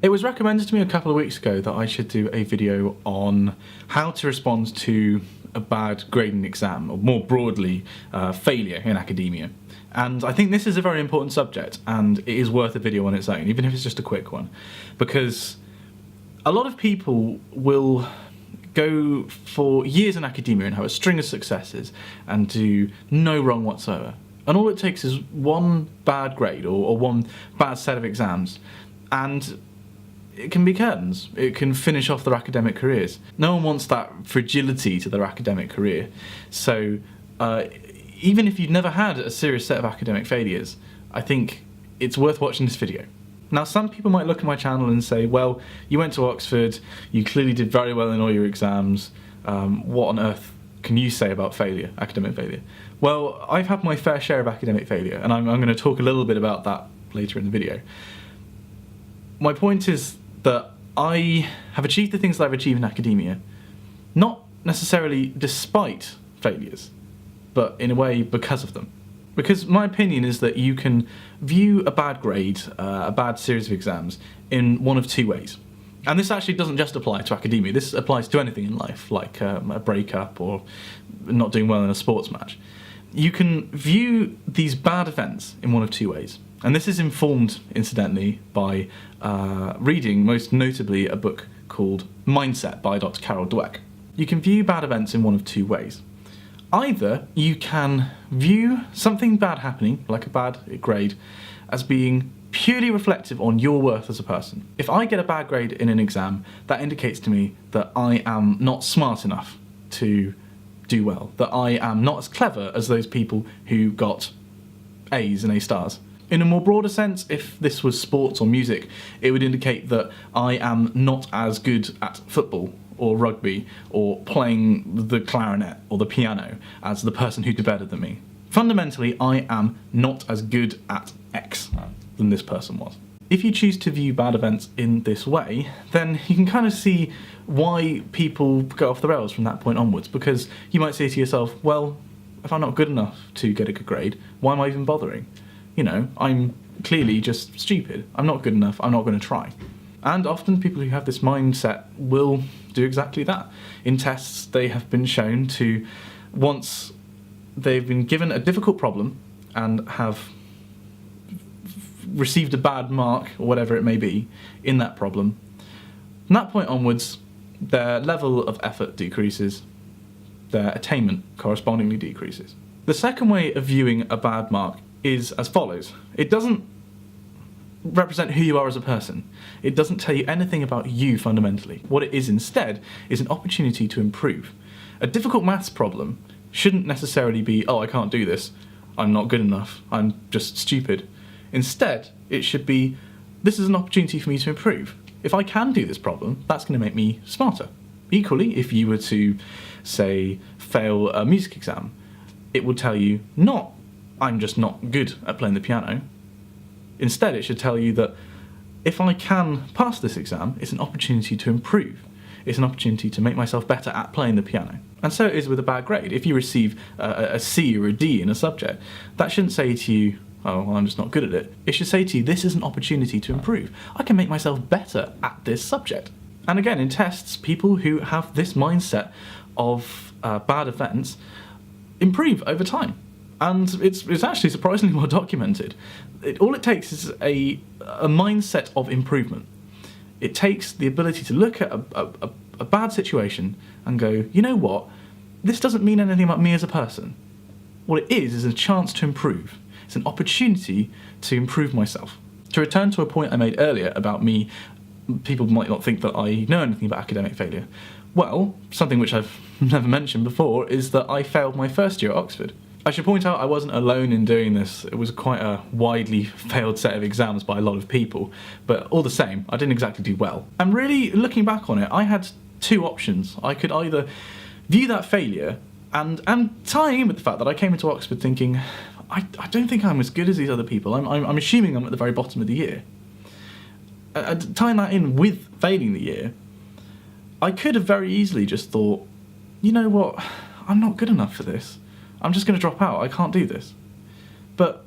It was recommended to me a couple of weeks ago that I should do a video on how to respond to a bad grading exam, or more broadly, failure in academia. And I think this is a very important subject, and it is worth a video on its own, even if it's just a quick one, because a lot of people will go for years in academia and have a string of successes and do no wrong whatsoever. And all it takes is one bad grade or one bad set of exams, and it can be curtains. It can finish off their academic careers. No one wants that fragility to their academic career. So even if you've never had a serious set of academic failures, I think it's worth watching this video. Now, some people might look at my channel and say, well, you went to Oxford, you clearly did very well in all your exams, what on earth can you say about failure, academic failure? Well, I've had my fair share of academic failure, and I'm going to talk a little bit about that later in the video. My point is that I have achieved the things that I've achieved in academia, not necessarily despite failures, but in a way because of them. Because my opinion is that you can view a bad grade, a bad series of exams, in one of two ways. And this actually doesn't just apply to academia, this applies to anything in life, like a breakup or not doing well in a sports match. You can view these bad events in one of two ways. And this is informed, incidentally, by reading, most notably, a book called Mindset by Dr. Carol Dweck. You can view bad events in one of two ways. Either you can view something bad happening, like a bad grade, as being purely reflective on your worth as a person. If I get a bad grade in an exam, that indicates to me that I am not smart enough to do well, that I am not as clever as those people who got A's and A stars. In a more broader sense, if this was sports or music, it would indicate that I am not as good at football or rugby or playing the clarinet or the piano as the person who did better than me. Fundamentally, I am not as good at X than this person was. If you choose to view bad events in this way, then you can kind of see why people go off the rails from that point onwards, because you might say to yourself, well, if I'm not good enough to get a good grade, why am I even bothering? You know, I'm clearly just stupid. I'm not good enough, I'm not going to try. And often people who have this mindset will do exactly that. In tests, they have been shown to, once they've been given a difficult problem and have received a bad mark, or whatever it may be, in that problem, from that point onwards, their level of effort decreases, their attainment correspondingly decreases. The second way of viewing a bad mark is as follows. It doesn't represent who you are as a person. It doesn't tell you anything about you fundamentally. What it is instead is an opportunity to improve. A difficult maths problem shouldn't necessarily be, oh, I can't do this, I'm not good enough, I'm just stupid. Instead, it should be, this is an opportunity for me to improve. If I can do this problem, that's going to make me smarter. Equally, if you were to, say, fail a music exam, it would tell you not, I'm just not good at playing the piano. Instead, it should tell you that if I can pass this exam, it's an opportunity to improve. It's an opportunity to make myself better at playing the piano. And so it is with a bad grade. If you receive a C or a D in a subject, that shouldn't say to you, oh, well, I'm just not good at it. It should say to you, this is an opportunity to improve. I can make myself better at this subject. And again, in tests, people who have this mindset of bad events improve over time. And it's actually surprisingly well documented. All it takes is a mindset of improvement. It takes the ability to look at a bad situation and go, you know what, this doesn't mean anything about me as a person. What it is a chance to improve. It's an opportunity to improve myself. To return to a point I made earlier about me, people might not think that I know anything about academic failure. Well, something which I've never mentioned before is that I failed my first year at Oxford. I should point out I wasn't alone in doing this. It was quite a widely failed set of exams by a lot of people, but all the same, I didn't exactly do well. And really, looking back on it, I had two options. I could either view that failure and tying in with the fact that I came into Oxford thinking, I don't think I'm as good as these other people. I'm assuming I'm at the very bottom of the year. Tying that in with failing the year, I could have very easily just thought, you know what, I'm not good enough for this. I'm just going to drop out, I can't do this. But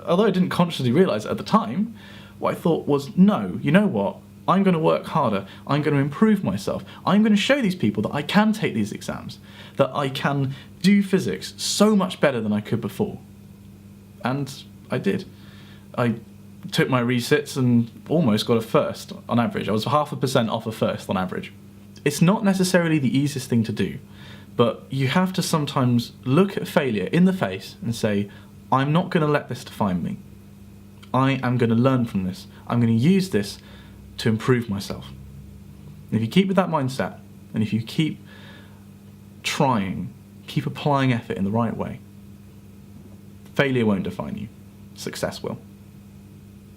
although I didn't consciously realise it at the time, what I thought was, no, you know what? I'm going to work harder. I'm going to improve myself. I'm going to show these people that I can take these exams, that I can do physics so much better than I could before. And I did. I took my resits and almost got a first on average. I was 0.5% off a first on average. It's not necessarily the easiest thing to do, but you have to sometimes look at failure in the face and say, I'm not going to let this define me. I am going to learn from this. I'm going to use this to improve myself. And if you keep with that mindset, and if you keep trying, keep applying effort in the right way, failure won't define you. Success will.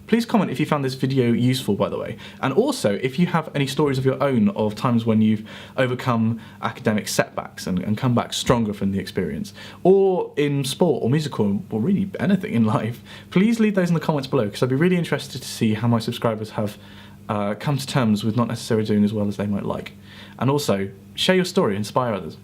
Please comment if you found this video useful, by the way. And also, if you have any stories of your own of times when you've overcome academic setbacks and come back stronger from the experience, or in sport or musical, or really anything in life, please leave those in the comments below, because I'd be really interested to see how my subscribers have come to terms with not necessarily doing as well as they might like. And also, share your story, inspire others.